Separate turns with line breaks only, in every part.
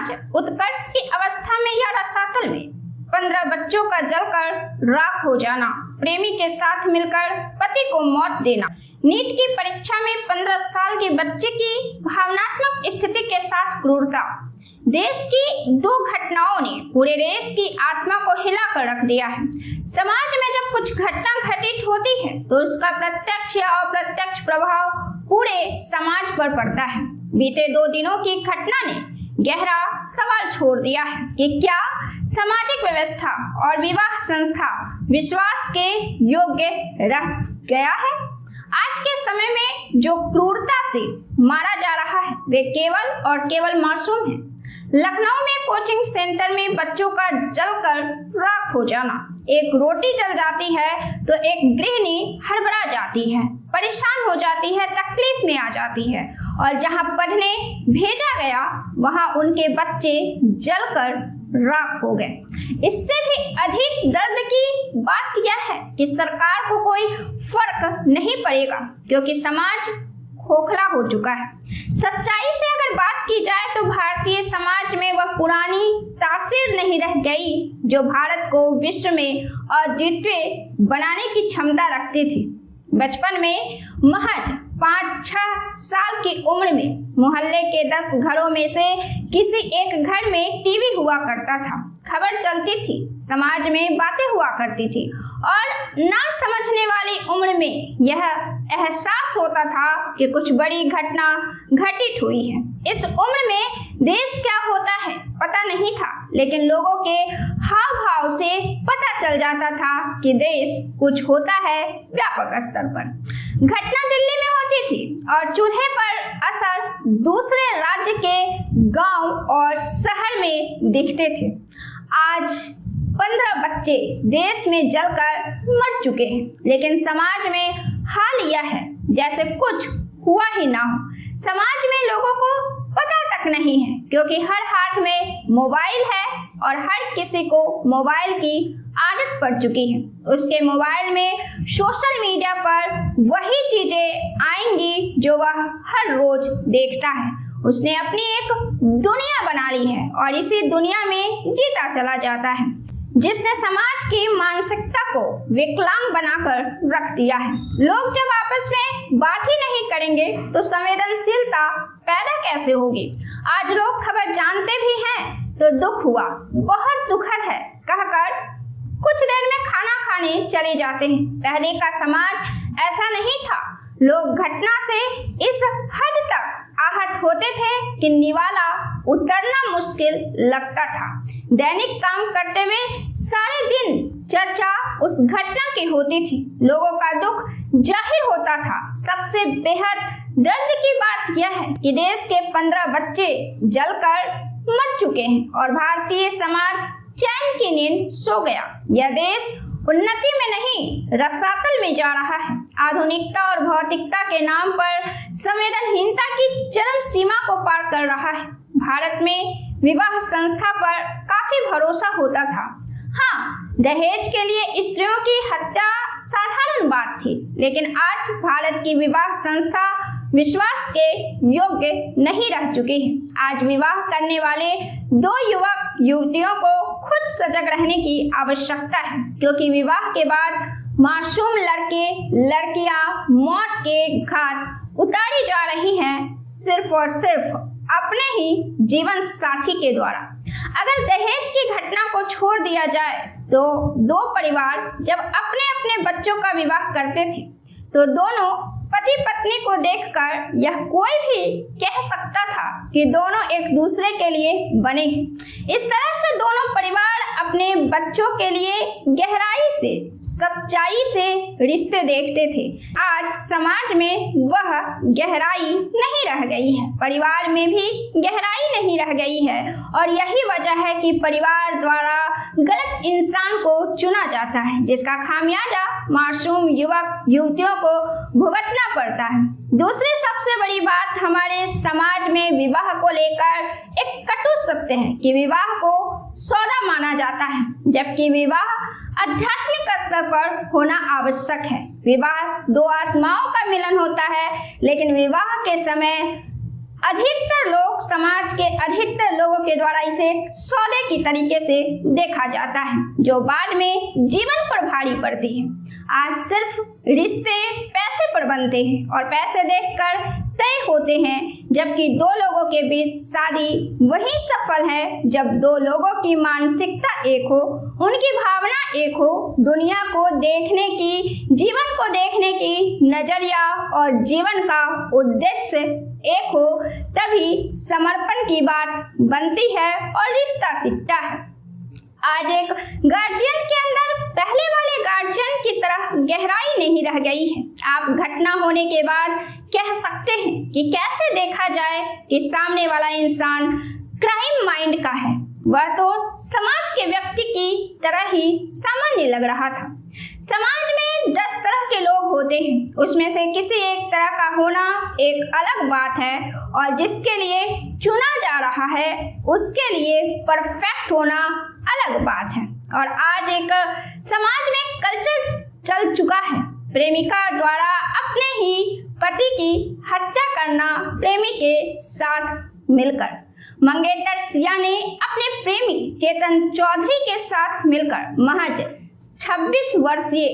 आज उत्कर्ष की अवस्था में या रसातल में 15 बच्चों का जलकर राख हो जाना, प्रेमी के साथ मिलकर पति को मौत देना, नीट की परीक्षा में 15 साल के बच्चे की भावनात्मक स्थिति के साथ क्रूरता, देश की 2 घटनाओं ने पूरे देश की आत्मा को हिलाकर रख दिया है। समाज में जब कुछ घटना घटित होती है तो उसका प्रत्यक्ष या अप्रत्यक्ष प्रभाव पूरे समाज पर पड़ता है। बीते 2 दिनों की घटना ने गहरा सवाल छोड़ दिया है कि क्या सामाजिक व्यवस्था और विवाह संस्था विश्वास के योग्य रह गया है। आज के समय में जो क्रूरता से मारा जा रहा है वे केवल और केवल मासूम है। लखनऊ में कोचिंग सेंटर में बच्चों का जलकर राख हो जाना, एक रोटी जल जाती है तो एक गृहिणी हड़बड़ा जाती है, परेशान हो जाती है, तकलीफ में आ जाती है, और जहां पढ़ने भेजा गया वहां उनके बच्चे जलकर राख हो गए। इससे भी अधिक दर्द की बात यह है कि सरकार को कोई फर्क नहीं पड़ेगा क्योंकि समाज खोखला हो चुका है। सच्चाई से अगर बात की जाए तो भारतीय समाज में वह पुरानी तासीर नहीं रह गई जो भारत को विश्व में अद्वितीय बनाने की क्षमता रखती थी। बचपन में महज 5-6 साल की उम्र में मोहल्ले के 10 घरों में से किसी एक घर में टीवी हुआ करता था, खबर चलती थी, समाज में बातें हुआ करती थी और ना समझने वाली उम्र में यह एहसास होता था कि कुछ बड़ी घटना घटित हुई है। इस उम्र में देश क्या होता है पता नहीं था, लेकिन लोगों के हाव भाव से पता चल जाता था कि देश कुछ होता है व्यापक स्तर पर। घटना दिल्ली में होती थी और चूल्हे पर असर दूसरे राज्य के गांव और शहर में दिखते थे। आज 15 बच्चे देश में जलकर मर चुके हैं, लेकिन समाज में हाल यह है जैसे कुछ हुआ ही ना हो। समाज में लोगों को पता तक नहीं है क्योंकि हर हाथ में मोबाइल है और हर किसी को मोबाइल की आदत पड़ चुकी है। उसके मोबाइल में सोशल मीडिया पर वही चीजें आएंगी जो वह हर रोज देखता है। उसने अपनी एक दुनिया बना ली है और इसी दुनिया में जीता चला जाता है, जिसने समाज की मानसिकता को विकलांग बनाकर रख दिया है। लोग जब आपस में बात ही नहीं करेंगे तो संवेदनशीलता पैदा कैसे होगी। आज लोग खबर जानते भी हैं तो दुख हुआ, बहुत दुखद है कहकर कुछ देर में खाना खाने चले जाते हैं। पहले का समाज ऐसा नहीं था। लोग घटना से इस हद तक आहत होते थे कि निवाला उतरना मुश्किल लगता था। दैनिक काम करते हुए सारे दिन चर्चा उस घटना की होती थी। लोगों का दुख जाहिर होता था। सबसे बेहद दर्द की बात यह है कि देश के 15 बच्चे जलकर मर चुके हैं और भारतीय समाज चैन की नींद सो गया। यह देश उन्नति में नहीं रसातल में जा रहा है। आधुनिकता और भौतिकता के नाम पर संवेदनहीनता की चरम सीमा को पार कर रहा है। भारत में विवाह संस्था पर काफी भरोसा होता था। हाँ, दहेज के लिए स्त्रियों की हत्या साधारण बात थी, लेकिन आज भारत की विवाह संस्था विश्वास के योग्य नहीं रह चुकी है। आज विवाह करने वाले 2 युवक युवतियों को खुद सजग रहने की आवश्यकता है, क्योंकि विवाह के बाद मासूम लड़के लड़कियां मौत के घाट उतारी जा रही हैं, सिर्फ और सिर्फ अपने ही जीवन साथी के द्वारा। अगर दहेज की घटना को छोड़ दिया जाए तो 2 परिवार जब अपने अपने बच्चों का विवाह करते थे तो दोनों पति पत्नी को देखकर यह कोई भी कह सकता था कि दोनों एक दूसरे के लिए बने हैं। इस तरह से दोनों परिवार अपने बच्चों के लिए गहराई से सच्चाई से रिश्ते देखते थे। आज समाज में वह गहराई नहीं रह गई है, परिवार में भी गहराई नहीं रह गई है और यही वजह है कि परिवार द्वारा गलत इंसान को चुना जाता है, जिसका खामियाजा मासूम युवक युवतियों को भुगतना पड़ता है। दूसरी सबसे बड़ी बात हमारे समाज में विवाह को लेकर एक कटु सत्य है कि विवाह को सौदा माना जाता है, जबकि विवाह आध्यात्मिक स्तर पर होना आवश्यक है। विवाह 2 आत्माओं का मिलन होता है, लेकिन विवाह के समय अधिकतर लोग, समाज के अधिकतर लोगों के द्वारा इसे सौदे की तरीके से देखा जाता है, जो बाद में जीवन पर भारी पड़ती है। आज सिर्फ रिश्ते पैसे पर बनते हैं और पैसे देखकर तय होते हैं, जबकि दो लोगों के बीच शादी वही सफल है जब दो लोगों की मानसिकता एक हो, उनकी भावना एक हो, दुनिया को देखने की, जीवन को देखने की नजरिया और जीवन का उद्देश्य एक हो, तभी समर्पण की बात बनती है और रिश्ता टिकता है। आज एक गार्जियन के अंदर पहले वाले गार्जियन की तरह गहराई नहीं रह गई है। आप घटना होने के बाद कह सकते हैं कि कैसे देखा जाए कि सामने वाला इंसान क्राइम माइंड का है, वह तो समाज के व्यक्ति की तरह ही सामान्य लग रहा था। समाज में 10 तरह के लोग होते हैं, उसमें से किसी एक तरह का होना एक अलग बात है, और जिसके लिए चुना जा रहा है उसके लिए परफेक्ट होना अलग बात है। और आज एक समाज में कल्चर चल चुका है, प्रेमिका द्वारा अपने ही पति की हत्या करना प्रेमी के साथ मिलकर। मंगेतर सिया ने अपने प्रेमी चेतन चौधरी के साथ मिलकर महज 26 वर्षीय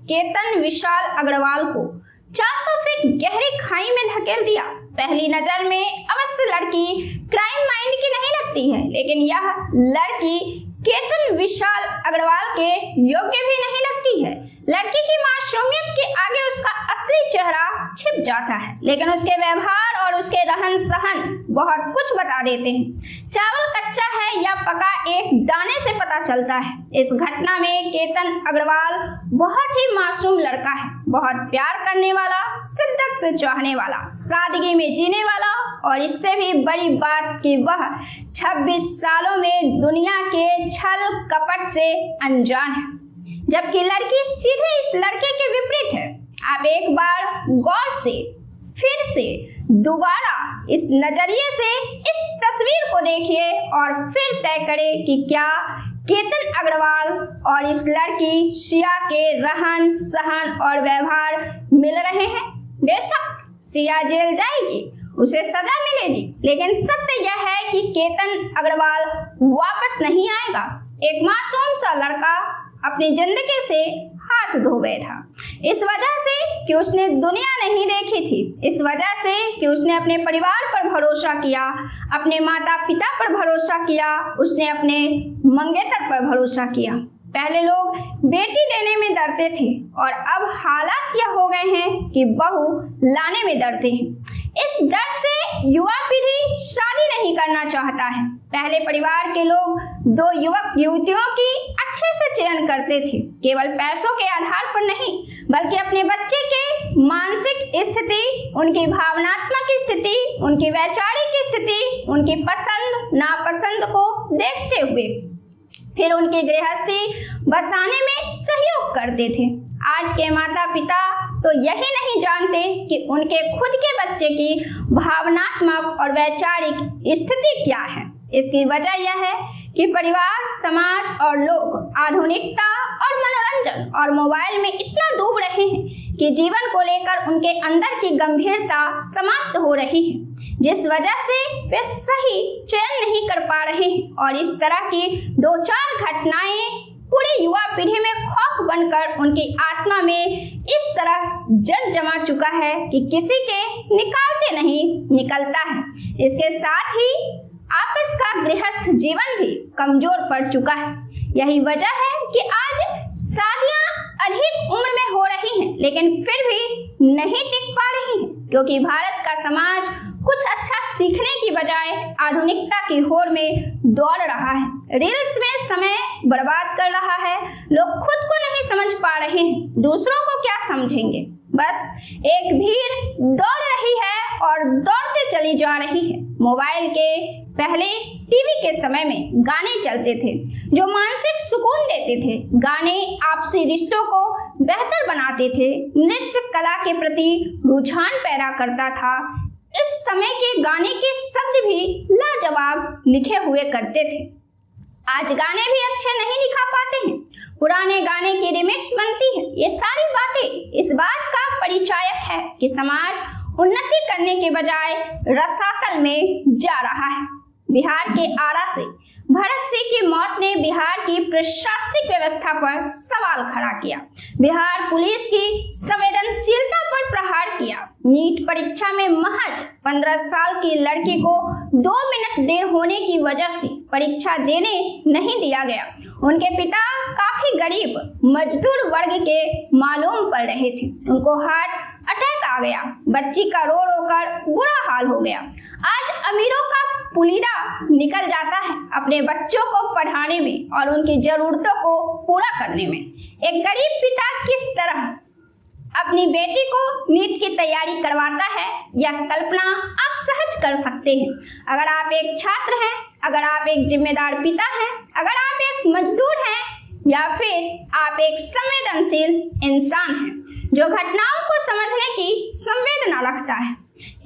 केतन विशाल अग्रवाल को 400 फीट गहरी खाई में धकेल दिया। पहली नजर में अवश्य लड़की क्राइम माइंड की नहीं लगती है, लेकिन यह लड़की केतन विशाल अग्रवाल के योग्य भी नहीं लगती है। लड़की की मासूमियत के आगे उसका असली चेहरा छिप जाता है, लेकिन उसके व्यवहार और उसके रहन सहन बहुत कुछ बता देते हैं। चावल कच्चा है या पका एक दाने से पता चलता है। इस घटना में केतन अग्रवाल बहुत ही मासूम लड़का है, बहुत प्यार करने वाला, शिद्दत से चाहने वाला, सादगी में जीने वाला, और इससे भी बड़ी बात कि वह 26 सालों में दुनिया के छल कपट से अनजान है, जबकि लड़की सीधे इस लड़के के विपरीत है। आप एक बार गौर से, फिर से, दोबारा इस नजरिए से इस तस्वीर को देखिए और फिर तय करें कि क्या केतन अग्रवाल और इस लड़की सिया के रहन सहन और व्यवहार मिल रहे हैं। बेशक सिया जेल जाएगी, उसे सजा मिलेगी, लेकिन सत्य यह है कि केतन अग्रवाल वापस नहीं आएगा। एक मासूम सा लड़का अपनी जिंदगी से हाथ धो बैठा, इस वजह से कि उसने दुनिया नहीं देखी थी, इस वजह से कि उसने अपने परिवार पर भरोसा किया, अपने माता पिता पर भरोसा किया, उसने अपने मंगेतर पर भरोसा किया। पहले लोग बेटी देने में डरते थे और अब हालात यह हो गए हैं कि बहू लाने में डरते हैं। इस डर से युवा पीढ़ी शादी नहीं करना चाहता है। पहले परिवार के लोग दो युवक युवतियों की अच्छे से चयन करते थे, केवल पैसों के आधार पर नहीं, बल्कि अपने बच्चे के मानसिक स्थिति, उनकी भावनात्मक स्थिति, उनकी वैचारिक स्थिति, उनकी पसंद नापसंद को देखते हुए फिर उनकी गृहस्थी बसाने में सहयोग करते थे। आज के माता पिता तो यही नहीं जानते कि उनके खुद के बच्चे की भावनात्मक और वैचारिक स्थिति क्या है। इसकी वजह यह है कि परिवार, समाज और लोग आधुनिकता और मनोरंजन और मोबाइल में इतना डूब रहे हैं कि जीवन को लेकर उनके अंदर की गंभीरता समाप्त हो रही है, जिस वजह से वे सही चयन नहीं कर पा रहे हैं। और इस तरह की 2-4 घटनाएं पूरी युवा पीढ़ी में खौफ बनकर उनकी आत्मा में इस तरह जड़ जमा चुका है कि किसी के निकालते नहीं निकलता है। इसके साथ ही आपस का गृहस्थ जीवन भी कमजोर पड़ चुका है। यही वजह है कि आज शादियां अधिक उम्र में हो रही हैं, लेकिन फिर भी नहीं टिक पा रही हैं, क्योंकि भारत का समाज कुछ अच्छा सीखने की बजाय आधुनिकता की होड़ में दौड़ रहा है, रील्स में समय बर्बाद कर रहा है। लोग खुद को नहीं समझ पा रहे हैं, दूसरों को क्या समझेंगे। बस एक भीड़ दौड़ रही है और दौड़ते चली जा रही है। मोबाइल के पहले टीवी के समय में गाने चलते थे जो मानसिक सुकून देते थे। गाने आपसी रिश्तों को बेहतर बनाते थे, नृत्य कला के प्रति रुझान पैदा करता था। इस समय के गाने के शब्द भी लाजवाब लिखे हुए करते थे। आज गाने भी अच्छे नहीं लिखा पाते हैं, पुराने गाने की रिमिक्स बनती है। ये सारी बातें इस बात का परिचायक है कि समाज उन्नति करने के बजाय रसातल में जा रहा है। बिहार के आरा से भरत सिंह की मौत ने बिहार की प्रशासनिक व्यवस्था पर सवाल खड़ा किया। बिहार पुलिस की संवेदनशीलता पर प्रहार किया। नीट परीक्षा में महज 15 साल की लड़की को 2 मिनट देर होने की वजह से परीक्षा देने नहीं दिया गया। उनके पिता काफी गरीब मजदूर वर्ग के मालूम पड़ रहे थे। उनको हार्ट अटैक आ गया। बच्ची का रो रो कर बुरा हाल हो गया। आज अमीरों का पुलिदा निकल जाता है अपने बच्चों को पढ़ाने में और उनकी जरूरतों को पूरा करने में। एक गरीब पिता किस तरह अपनी बेटी को नीट की तैयारी करवाता है, यह कल्पना आप सहज कर सकते हैं। अगर आप एक छात्र हैं, अगर आप एक जिम्मेदार पिता हैं, अगर आप एक मजदूर हैं या फिर आप एक संवेदनशील इंसान हैं जो घटनाओं को समझने की संवेदना रखता है।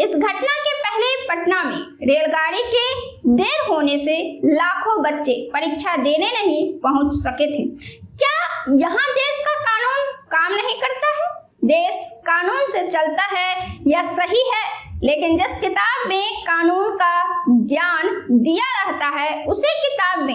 इस घटना के पहले पटना में रेलगाड़ी के देर होने से लाखों बच्चे परीक्षा देने नहीं पहुंच सके थे। क्या यहाँ देश का कानून काम नहीं करता है? देश कानून से चलता है, यह सही है, लेकिन जिस किताब में कानून का ज्ञान दिया रहता है उसी किताब में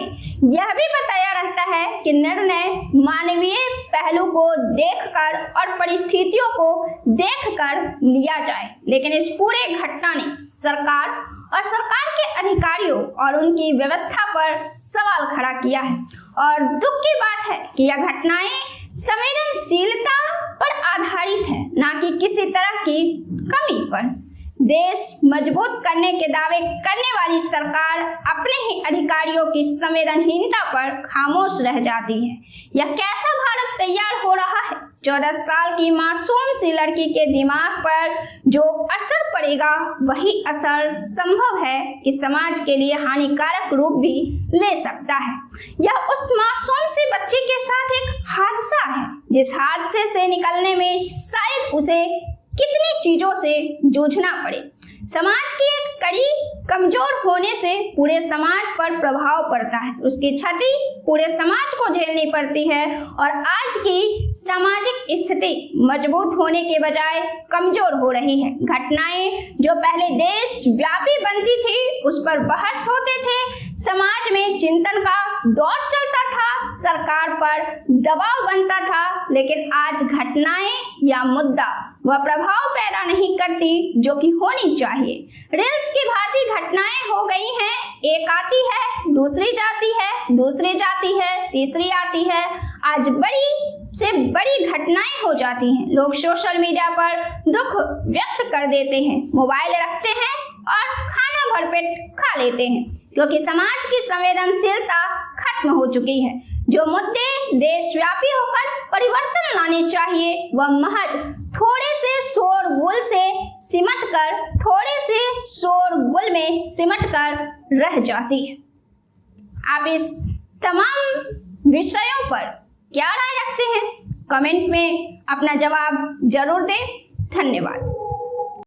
यह भी बताया रहता है कि निर्णय मानवीय पहलू को देखकर और परिस्थितियों को देखकर लिया जाए। लेकिन इस पूरे घटना ने सरकार और सरकार के अधिकारियों और उनकी व्यवस्था पर सवाल खड़ा किया है। और दुख की बात है कि यह घटनाएं संवेदनशीलता पर आधारित है, ना कि किसी तरह की कमी पर। देश मजबूत करने के दावे करने वाली सरकार अपने ही अधिकारियों की संवेदनहीनता पर खामोश रह जाती है। यह कैसा भारत तैयार हो रहा है? 14 साल की मासूम सी लड़की के दिमाग पर जो असर पड़ेगा वही असर संभव है कि समाज के लिए हानिकारक रूप भी ले सकता है। यह उस मासूम से बच्चे के साथ एक हादसा है जिस हादसे से निकलने में शायद उसे कितनी चीजों से जूझना पड़े। समाज की एक कड़ी कमजोर होने से पूरे समाज पर प्रभाव पड़ता है, उसकी क्षति पूरे समाज को झेलनी पड़ती है। और आज की सामाजिक स्थिति मजबूत होने के बजाय कमजोर हो रही है। घटनाएं जो पहले देश व्यापी बनती थी उस पर बहस होते थे, समाज में चिंतन का दौर चलता था, सरकार पर दबाव बनता था, लेकिन आज घटनाएं या मुद्दा वह प्रभाव पैदा नहीं करती जो कि होनी चाहिए। रील्स की भांति घटनाएं हो गई हैं, एक आती है, दूसरी जाती है, दूसरी जाती है, तीसरी आती है। आज बड़ी से बड़ी घटनाएं हो जाती हैं। लोग सोशल मीडिया पर दुख व्यक्त कर देते हैं, मोबाइल रखते हैं और खाना भरपेट खा लेते हैं, क्योंकि समाज की संवेदनशीलता खत्म हो चुकी है। जो मुद्दे देशव्यापी होकर परिवर्तन लाने चाहिए वह महज थोड़े से शोरगुल से सिमट कर रह जाती है। आप इस तमाम विषयों पर क्या राय रखते हैं? कमेंट में अपना जवाब जरूर दें। धन्यवाद।